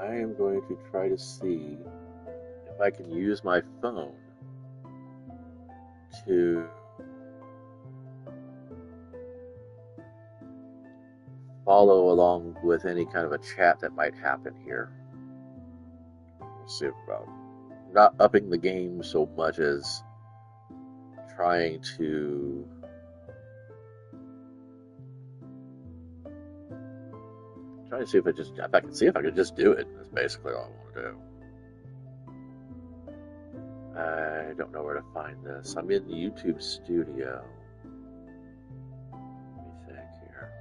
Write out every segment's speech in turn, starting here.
I am going to try to see if I can use my phone to follow along with any kind of a chat that might happen here. Let's see about not upping the game so much as trying to see if I can see if I can just do it. That's basically all I want to do. I don't know where to find this. I'm in the YouTube studio. Let me think here.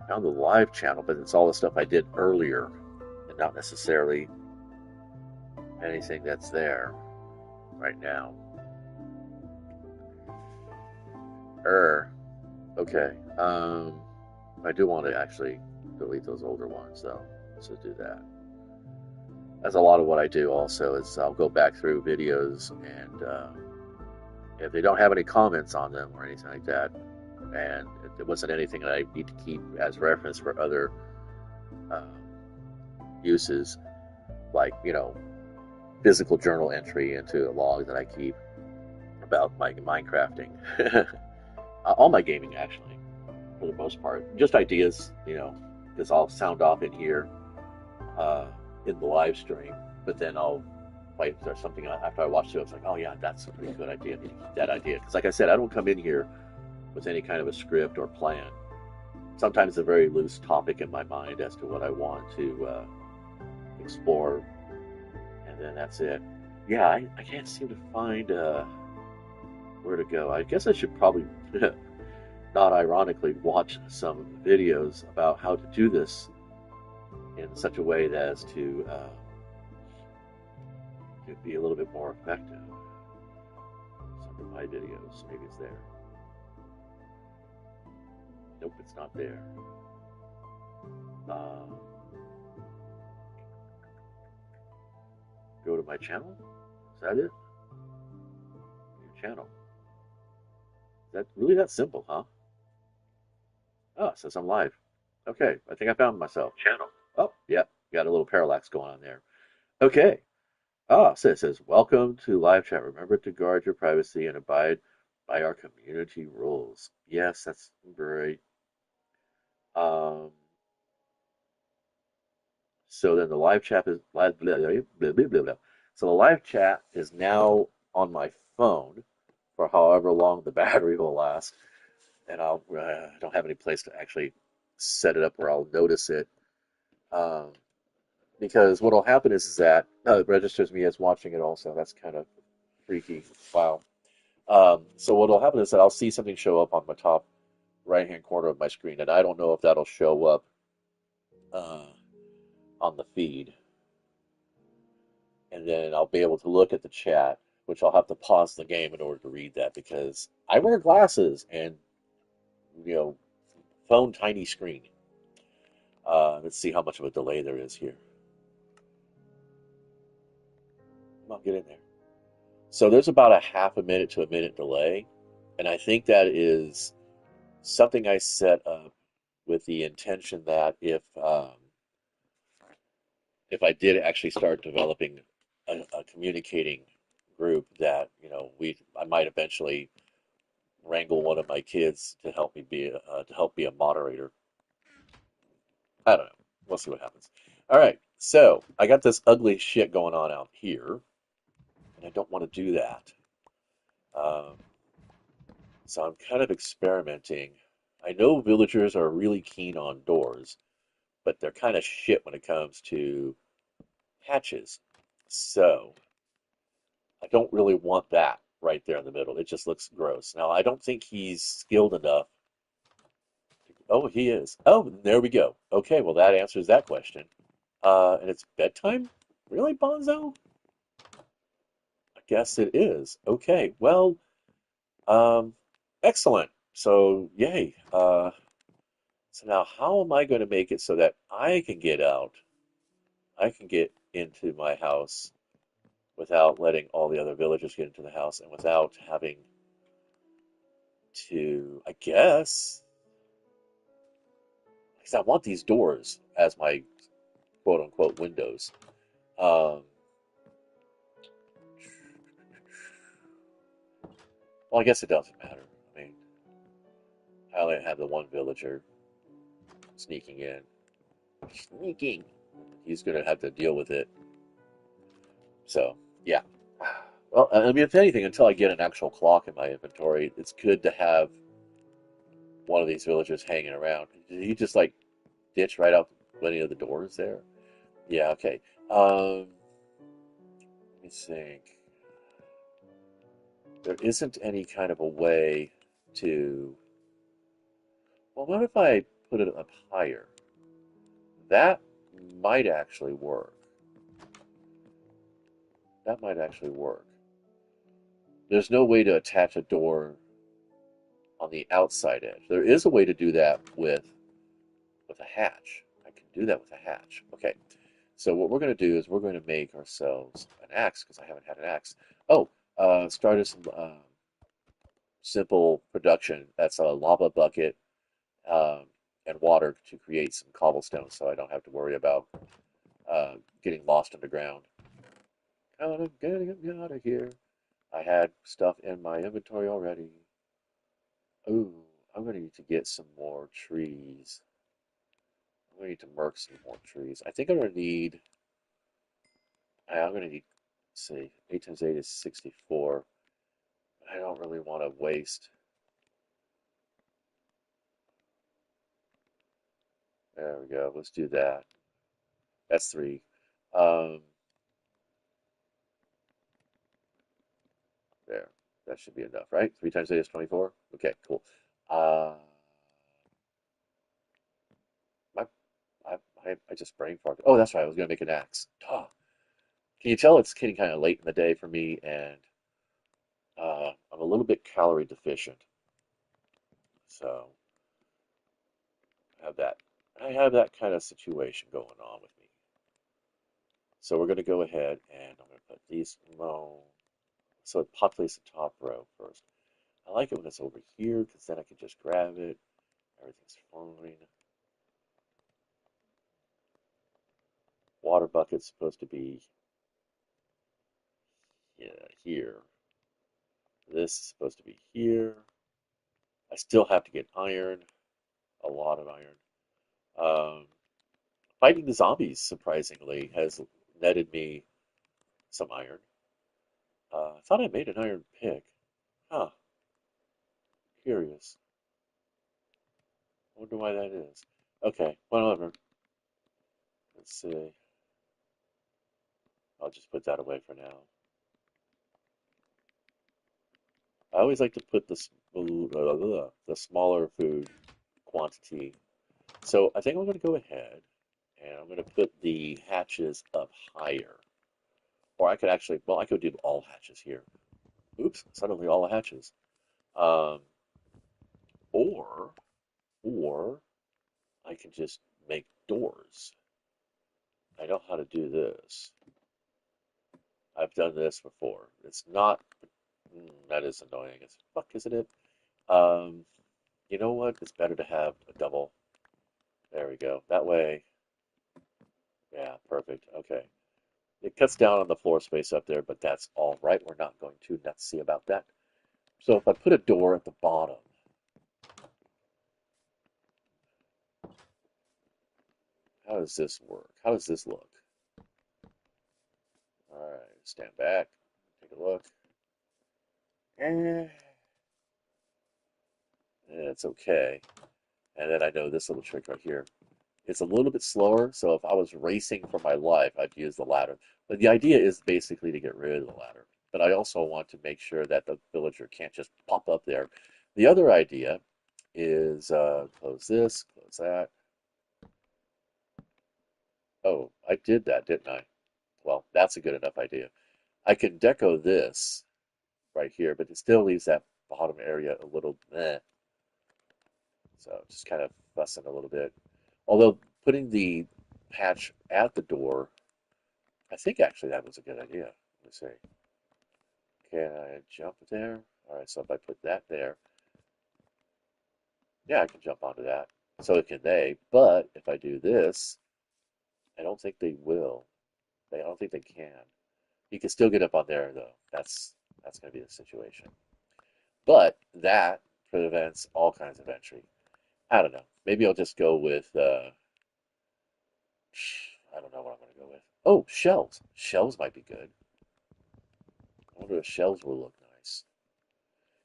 Found the live channel, but it's all the stuff I did earlier, and not necessarily anything that's there right now. Okay. I do want to actually delete those older ones, though, so do that. That's a lot of what I do. Also, is I'll go back through videos, and if they don't have any comments on them or anything like that, and if there wasn't anything that I need to keep as reference for other uses, like physical journal entry into a log that I keep about my Minecrafting, all my gaming actually, for the most part, just ideas, because I'll sound off in here in the live stream, but then I'll wait if there's something after I watch it. It's like, oh yeah, that's a pretty good idea. That idea, because like I said, I don't come in here with any kind of a script or plan. Sometimes a very loose topic in my mind as to what I want to explore, and then that's it. Yeah, I can't seem to find where to go. I guess I should probably, not ironically, watch some videos about how to do this in such a way as to be a little bit more effective. Some of my videos, maybe it's there. Nope, it's not there. Go to my channel. Is that it? Your channel. Is that really that simple, huh? Oh, it says I'm live. Okay, I think I found myself. Channel. Oh, yeah, got a little parallax going on there. Okay. So it says, welcome to live chat. Remember to guard your privacy and abide by our community rules. Yes, that's great. So then the live chat is blah, blah, blah, blah, blah, blah. So the live chat is now on my phone for however long the battery will last, and I don't have any place to actually set it up where I'll notice it. Because what will happen is that it registers me as watching it also. That's kind of freaky. Wow. So what will happen is that I'll see something show up on my top right-hand corner of my screen, and I don't know if that'll show up uh, on the feed. And then I'll be able to look at the chat, which I'll have to pause the game in order to read that because I wear glasses and, phone tiny screen. Let's see how much of a delay there is here. Come on, get in there. So there's about a half a minute to a minute delay, and I think that is something I set up with the intention that if I did actually start developing a communicating group, that I might eventually wrangle one of my kids to help me be a moderator. I don't know. We'll see what happens. All right, so I got this ugly shit going on out here, and I don't want to do that. Um, so I'm kind of experimenting. I know villagers are really keen on doors, but they're kind of shit when it comes to hatches. So I don't really want that right there in the middle. It just looks gross. Now, I don't think he's skilled enough. Oh, he is. Oh, there we go. Okay, well, that answers that question. And it's bedtime? Really, Bonzo? I guess it is. Okay, well, um, excellent. So, yay. So now how am I going to make it so that I can get out? I can get into my house without letting all the other villagers get into the house and without having to, I guess, because I want these doors as my quote unquote windows. Um, well, I guess it doesn't matter. I mean, I only have the one villager sneaking in. Sneaking. He's going to have to deal with it. So, yeah. Well, I mean, if anything, until I get an actual clock in my inventory, it's good to have one of these villagers hanging around. Did he just like ditch right out any of the doors there? Yeah, okay. Let me think. There isn't any kind of a way to. Well, what if I put it up higher? That might actually work. That might actually work. There's no way to attach a door on the outside edge. There is a way to do that with a hatch. I can do that with a hatch. Okay. So what we're going to do is we're going to make ourselves an axe because I haven't had an axe. Oh, started some simple production. That's a lava bucket um, and water to create some cobblestone, so I don't have to worry about getting lost underground. I'm getting out of here. I had stuff in my inventory already. Ooh, I'm going to need to get some more trees. I'm going to need to mark some more trees. I think I'm going to need. I'm going to need. Let's see, 8 times 8 is 64. I don't really want to waste. There we go. Let's do that. That's 3. Um, there. That should be enough, right? 3 times 8 is 24. Okay, cool. Uh, my, I just brain farted. Oh, that's right. I was going to make an axe. Duh. Can you tell it's getting kind of late in the day for me, and I'm a little bit calorie deficient. So I have that. I have that kind of situation going on with me. So we're going to go ahead and I'm going to put these. No, so it populates the top row first. I like it when it's over here because then I can just grab it. Everything's fine. Water bucket's supposed to be here. This is supposed to be here. I still have to get iron, a lot of iron. Um, Fighting the zombies, surprisingly, has netted me some iron. I thought I made an iron pick. Huh, curious. Wonder why that is. Okay, whatever. Let's see. I'll just put that away for now. I always like to put the smaller food quantity. So I think I'm going to go ahead and I'm going to put the hatches up higher. Or I could actually, well, I could do all hatches here. Oops, suddenly all the hatches. Um, or, or I can just make doors. I know how to do this. I've done this before. It's not, that is annoying as fuck, isn't it? Um, you know what? It's better to have a double. There we go. That way, yeah, perfect. Okay. It cuts down on the floor space up there, but that's all right. We're not going to nutsy about that. So if I put a door at the bottom, how does this work? How does this look? All right, stand back, take a look. Eh, it's okay. And then I know this little trick right here. It's a little bit slower, so if I was racing for my life, I'd use the ladder. But the idea is basically to get rid of the ladder. But I also want to make sure that the villager can't just pop up there. The other idea is close this, close that. Oh, I did that, didn't I? Well, that's a good enough idea. I can deco this right here, but it still leaves that bottom area a little meh. So just kind of fussing a little bit. Although putting the patch at the door, I think actually that was a good idea. Let me see. Can I jump there? All right, so if I put that there, Yeah, I can jump onto that. So can they. But if I do this, I don't think they will. I don't think they can. You can still get up on there though. That's going to be the situation. But that prevents all kinds of entry. I don't know. Maybe I'll just go with. I don't know what I'm going to go with. Oh, shelves. Shelves might be good. I wonder if shelves will look nice.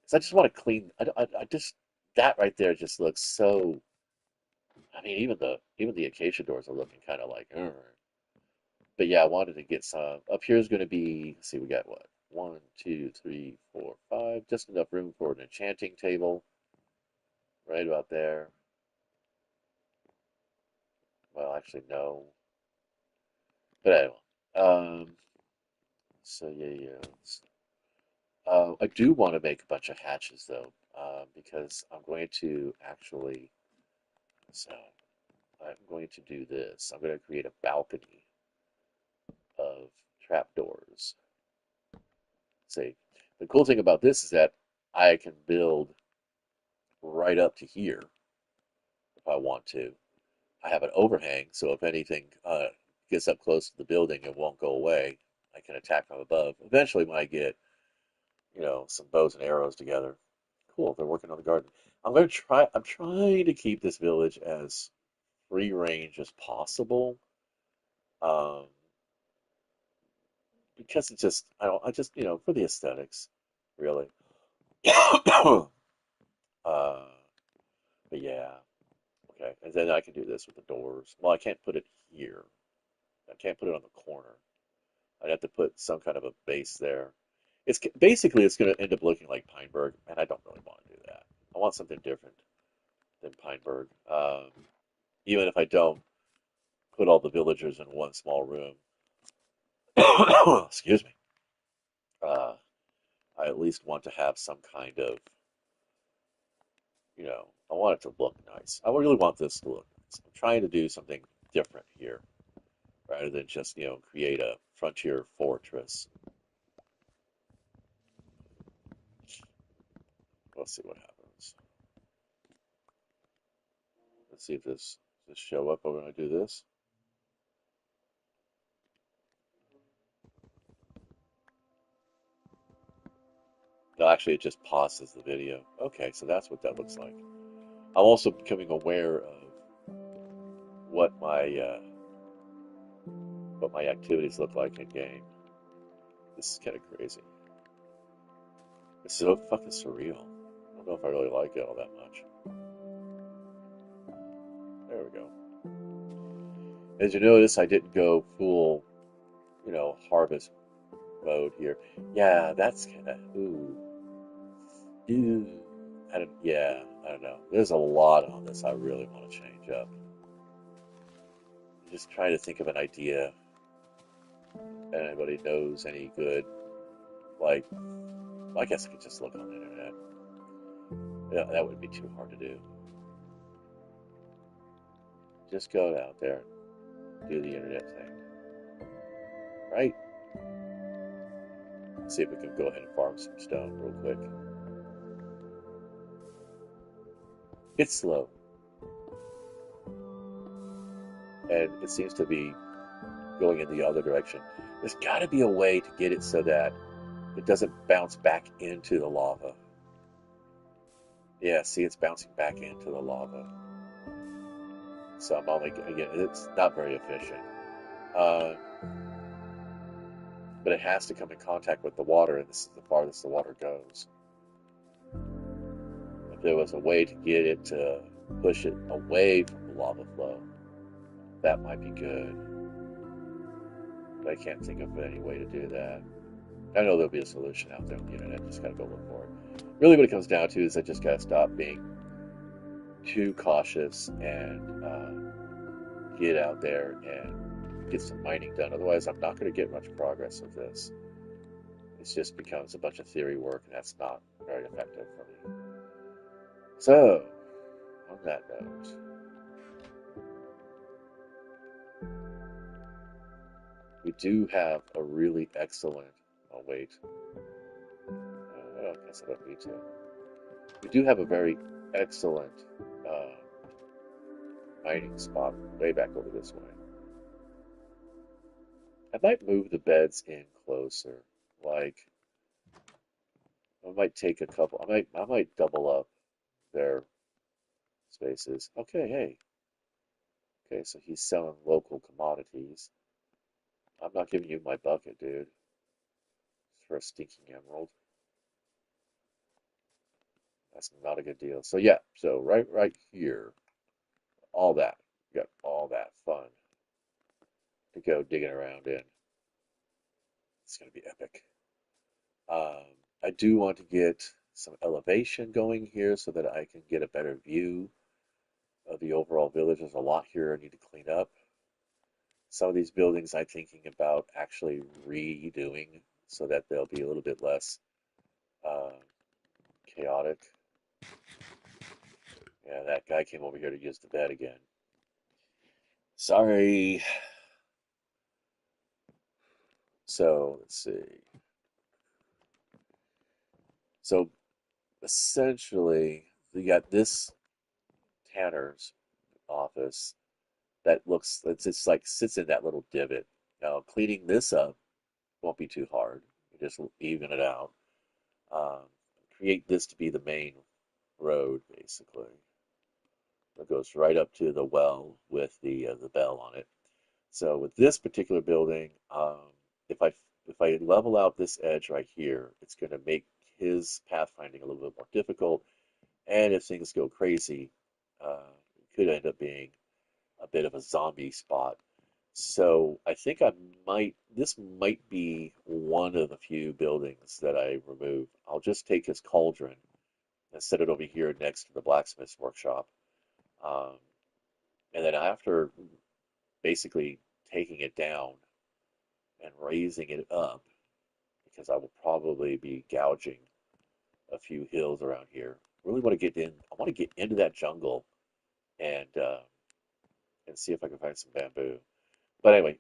Because I just want to clean. I just that right there just looks so. I mean, even the acacia doors are looking kind of like. "Ugh." But yeah, I wanted to get some. Up here is going to be. Let's see, we got what? One, two, three, four, five. Just enough room for an enchanting table. Right about there. Well, actually, no. But anyway. So yeah, yeah. I do want to make a bunch of hatches though, because I'm going to actually. So I'm going to do this. I'm going to create a balcony of trapdoors. See, the cool thing about this is that I can build right up to here if I want to. I have an overhang, so if anything gets up close to the building, it won't go away. I can attack from above. Eventually, when I get, some bows and arrows together. Cool, they're working on the garden. I'm trying to keep this village as free range as possible. Um, because it's just, I just, for the aesthetics, really. uh, but yeah, okay. And then I can do this with the doors. Well, I can't put it here. I can't put it on the corner. I'd have to put some kind of a base there. Basically it's going to end up looking like Pineberg, and I don't really want to do that. I want something different than Pineberg. Even if I don't put all the villagers in one small room, excuse me. Uh, I at least want to have some kind of, I want it to look nice. I really want this to look nice. I'm trying to do something different here rather than just, create a frontier fortress. Let's see what happens. Let's see if this show up when I do this. No, actually, it just pauses the video. Okay, so that's what that looks like. I'm also becoming aware of what my uh, what my activities look like in game. This is kind of crazy. It's so fucking surreal. I don't know if I really like it all that much. There we go. As you notice, I didn't go full, harvest mode here. Yeah, that's kind of ooh. I don't know. There's a lot on this I really want to change up. I'm just trying to think of an idea. If anybody knows any good, like, well, I guess I could just look on the internet. Yeah, that wouldn't be too hard to do. Just go out there and do the internet thing, right? See if we can go ahead and farm some stone real quick. It's slow, and it seems to be going in the other direction. There's got to be a way to get it so that it doesn't bounce back into the lava. Yeah, see, it's bouncing back into the lava. So I'm only, again, it's not very efficient. Uh, but it has to come in contact with the water, and this is the farthest the water goes. If there was a way to get it to push it away from the lava flow, that might be good. But I can't think of any way to do that. I know there'll be a solution out there on the internet. Just gotta go look for it. Really, what it comes down to is I just gotta stop being too cautious and get out there and get some mining done. Otherwise, I'm not going to get much progress with this. It just becomes a bunch of theory work, and that's not very effective for me. So, on that note, we do have a really excellent. Oh, wait. I guess I don't need to. We do have a very excellent uh, mining spot way back over this way. I might move the beds in closer. Like I might take a couple. I might double up their spaces. Okay, hey. Okay, so he's selling local commodities. I'm not giving you my bucket, dude. For a stinking emerald. That's not a good deal. So yeah, so right here, all that. You got all that fun to go digging around in. It's gonna be epic. Um, I do want to get some elevation going here so that I can get a better view of the overall village. There's a lot here I need to clean up. Some of these buildings I'm thinking about actually redoing so that they'll be a little bit less uh, chaotic. Yeah, that guy came over here to use the bed again. Sorry. So let's see. So essentially, you got this Tanner's office that looks, it's just like sits in that little divot. Now, cleaning this up won't be too hard. You just even it out. Um, create this to be the main road, basically. It goes right up to the well with the bell on it. So with this particular building, if I if I level out this edge right here, it's going to make his pathfinding a little bit more difficult. And if things go crazy, it could end up being a bit of a zombie spot. So I think this might be one of the few buildings that I remove. I'll just take his cauldron and set it over here next to the blacksmith's workshop. Um, and then after basically taking it down and raising it up, because I will probably be gouging a few hills around here. Really want to get in. I want to get into that jungle and uh, and see if I can find some bamboo. But anyway,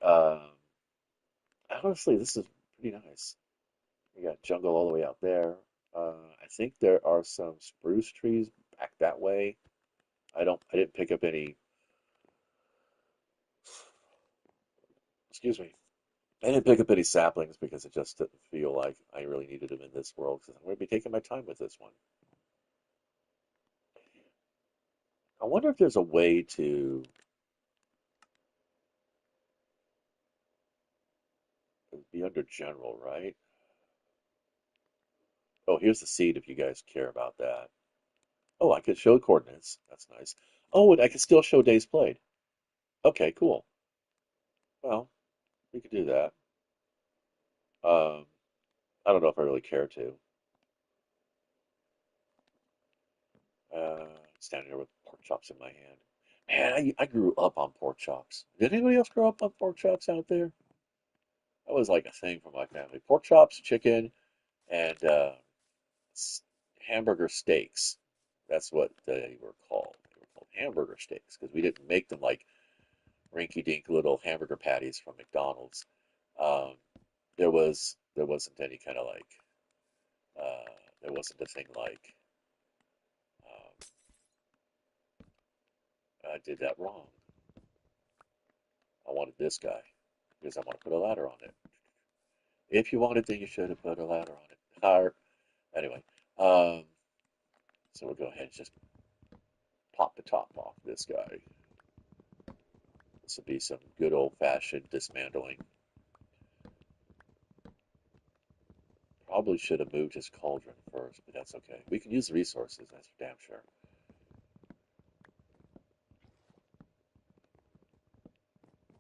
honestly, this is pretty nice. We got jungle all the way out there. I think there are some spruce trees back that way. I didn't pick up any, excuse me. I didn't pick up any saplings because it just didn't feel like I really needed them in this world because I'm going to be taking my time with this one. I wonder if there's a way to be under general, right? Oh, here's the seed if you guys care about that. Oh, I could show coordinates. That's nice. Oh, and I can still show days played. Okay, cool. Well, we could do that. Um, I don't know if I really care to. Standing here with pork chops in my hand. Man, I grew up on pork chops. Did anybody else grow up on pork chops out there? That was like a thing for my family. Pork chops, chicken, and hamburger steaks. That's what they were called. They were called hamburger steaks because we didn't make them like rinky-dink little hamburger patties from McDonald's. Um, there wasn't any kind of like uh, there wasn't a thing like um, I did that wrong. I wanted this guy because I want to put a ladder on it. If you wanted, then you should have put a ladder on it. Anyway, um, so we'll go ahead and just pop the top off this guy. This will be some good old-fashioned dismantling. Probably should have moved his cauldron first, but that's okay. We can use the resources, that's for damn sure.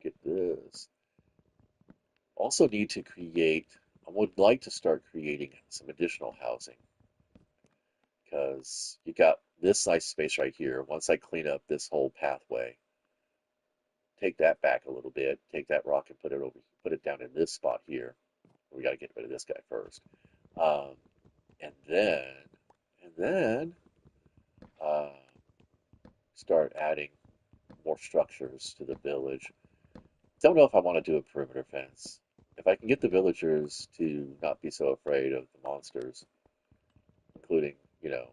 Get this. Also need to create, I would like to start creating some additional housing because you got this nice space right here. Once I clean up this whole pathway, take that back a little bit, take that rock and put it down in this spot here. We got to get rid of this guy first. Um, and then, and then, uh, start adding more structures to the village. Don't know if I want to do a perimeter fence. If I can get the villagers to not be so afraid of the monsters, including, you know,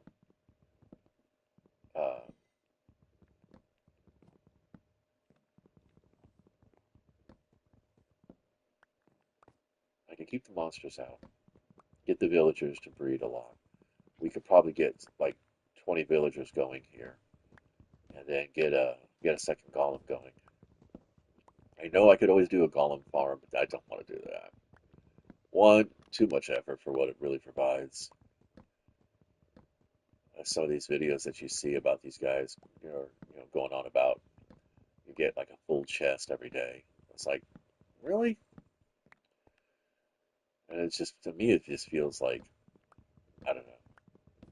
I can keep the monsters out, get the villagers to breed a lot. We could probably get like 20 villagers going here, and then get a second golem going. I know I could always do a golem farm, but I don't want to do that. One, too much effort for what it really provides. Some of these videos that you see about these guys, going on about you get like a full chest every day. It's like, really? And it's just to me, it just feels like I don't know.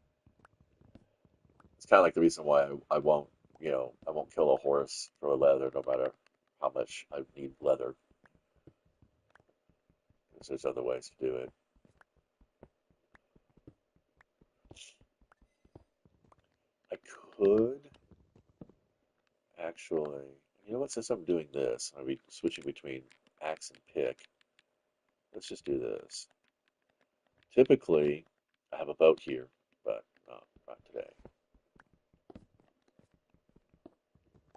It's kind of like the reason why I won't, I won't kill a horse for a leather, no matter how much I need leather. Because there's other ways to do it. I could actually, since I'm doing this, I'll be switching between axe and pick. Let's just do this. Typically, I have a boat here, but not today.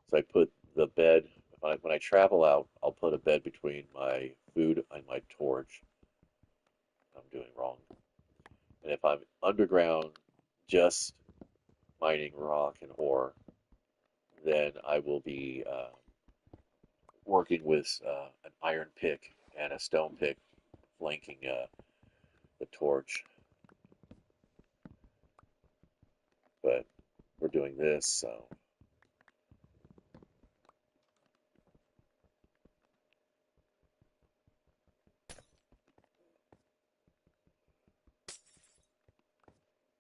So I put the bed, when I travel out, I'll put a bed between my food and my torch. I'm doing wrong. And if I'm underground, just mining rock and ore, then I will be working with an iron pick and a stone pick flanking the torch. But we're doing this, so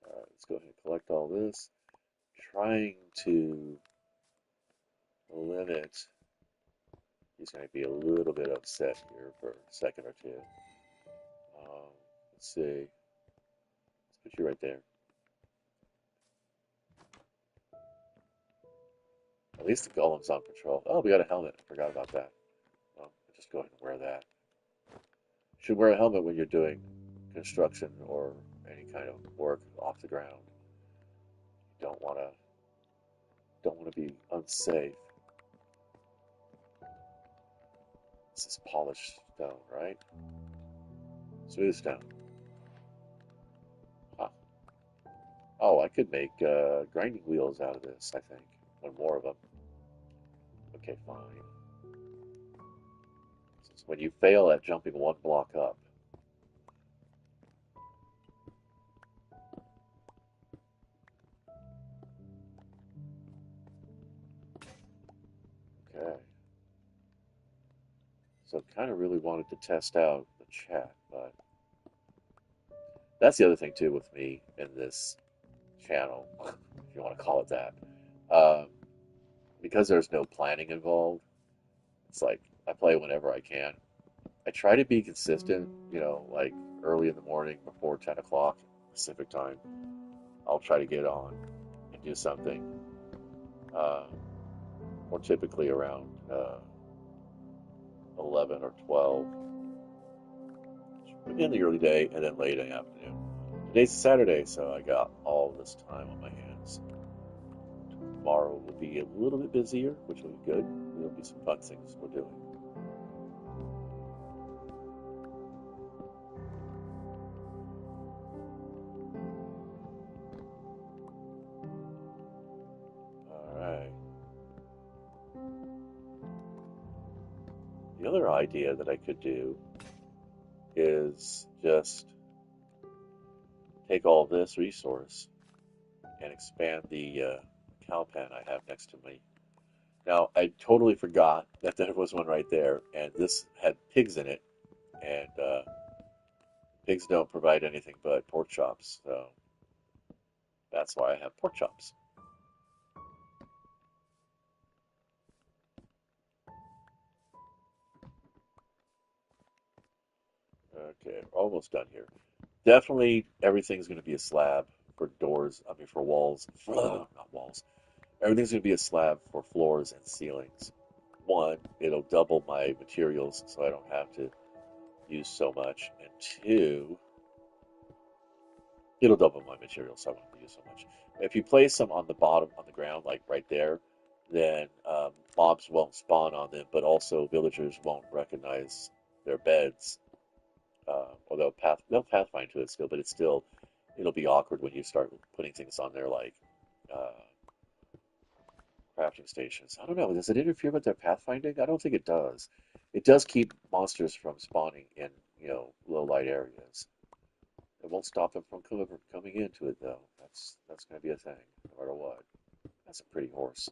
let's go ahead and collect all this. Trying to limit. He's going to be a little bit upset here for a second or two. Let's see. Let's put you right there. At least the golem's on patrol. Oh, we got a helmet. I forgot about that. Well, just go ahead and wear that. You should wear a helmet when you're doing construction or any kind of work off the ground. You don't want to be unsafe. This is polished stone, right? Smooth stone. Huh. Oh, I could make grinding wheels out of this, I think. One more of them. Okay, fine. Since when you fail at jumping one block up, okay. So kind of really wanted to test out the chat, but that's the other thing too with me in this channel, if you want to call it that. Um, because there's no planning involved, it's like I play whenever I can. I try to be consistent, like early in the morning before 10 o'clock Pacific time. I'll try to get on and do something. Uh, More typically around 11 or 12 in the early day and then late in the afternoon. Today's a Saturday, so I got all this time on my hands. Tomorrow will be a little bit busier, which will be good. There'll be some fun things we're doing. All right. The other idea that I could do is just take all this resource and expand the cow pen I have next to me. Now, I totally forgot that there was one right there, and this had pigs in it, and pigs don't provide anything but pork chops, so that's why I have pork chops. Okay, almost done here. Definitely everything's going to be a slab for doors, for walls, not walls. Everything's going to be a slab for floors and ceilings. One, it'll double my materials so I don't have to use so much. And two, it'll double my materials so I won't have to use so much. If you place them on the bottom, on the ground, like right there, then mobs won't spawn on them, but also villagers won't recognize their beds. Or they'll pathfind to it still, but it'll be awkward when you start putting things on there like uh, crafting stations. I don't know. Does it interfere with their pathfinding? I don't think it does. It does keep monsters from spawning in, low light areas. It won't stop them from coming into it though. That's going to be a thing, no matter what. That's a pretty horse.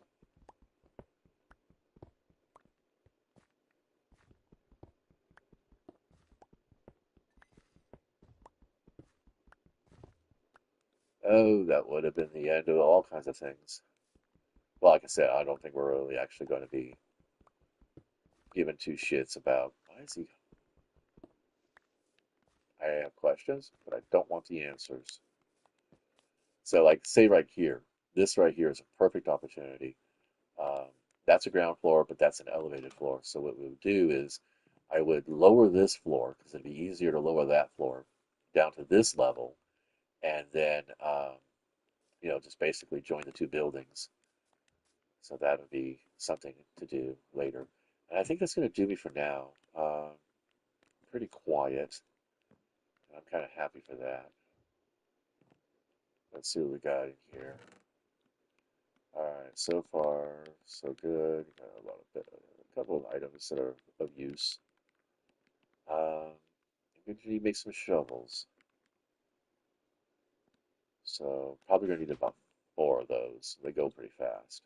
Oh, that would have been the end of all kinds of things. Well, like I said, I don't think we're really actually going to be giving two shits about why is he. I have questions, but I don't want the answers. So, like, say right here, this right here is a perfect opportunity. Um, that's a ground floor, but that's an elevated floor. So what we would do is I would lower this floor because it'd be easier to lower that floor down to this level, and then just basically join the two buildings. So that would be something to do later. And I think that's going to do me for now. Pretty quiet. I'm kind of happy for that. Let's see what we got in here. All right, so far so good. Got a couple of items that are of use. Um, I'm going to make some shovels. So probably gonna need about four of those. They go pretty fast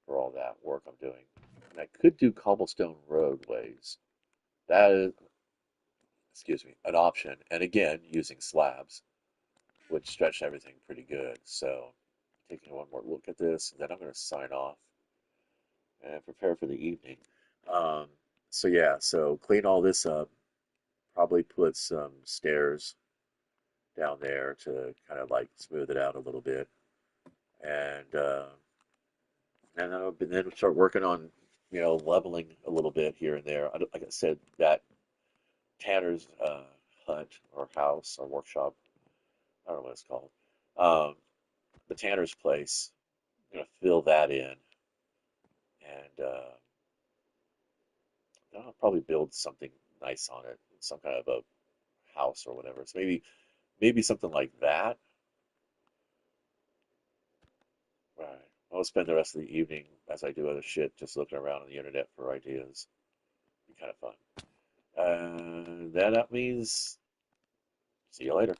for all that work I'm doing. And I could do cobblestone roadways. That is, excuse me, an option. And again, using slabs would stretch everything pretty good. So taking one more look at this, then I'm gonna sign off and prepare for the evening. Um, so yeah, so clean all this up. Probably put some stairs down there to kind of like smooth it out a little bit. And then start working on, leveling a little bit here and there. Like I said, that Tanner's hut or house or workshop, I don't know what it's called. Um, the Tanner's place, I'm gonna fill that in, and then I'll probably build something nice on it, some kind of a house or whatever. So maybe something like that. Right. I'll spend the rest of the evening as I do other shit, just looking around on the internet for ideas. Be kind of fun. That means see you later.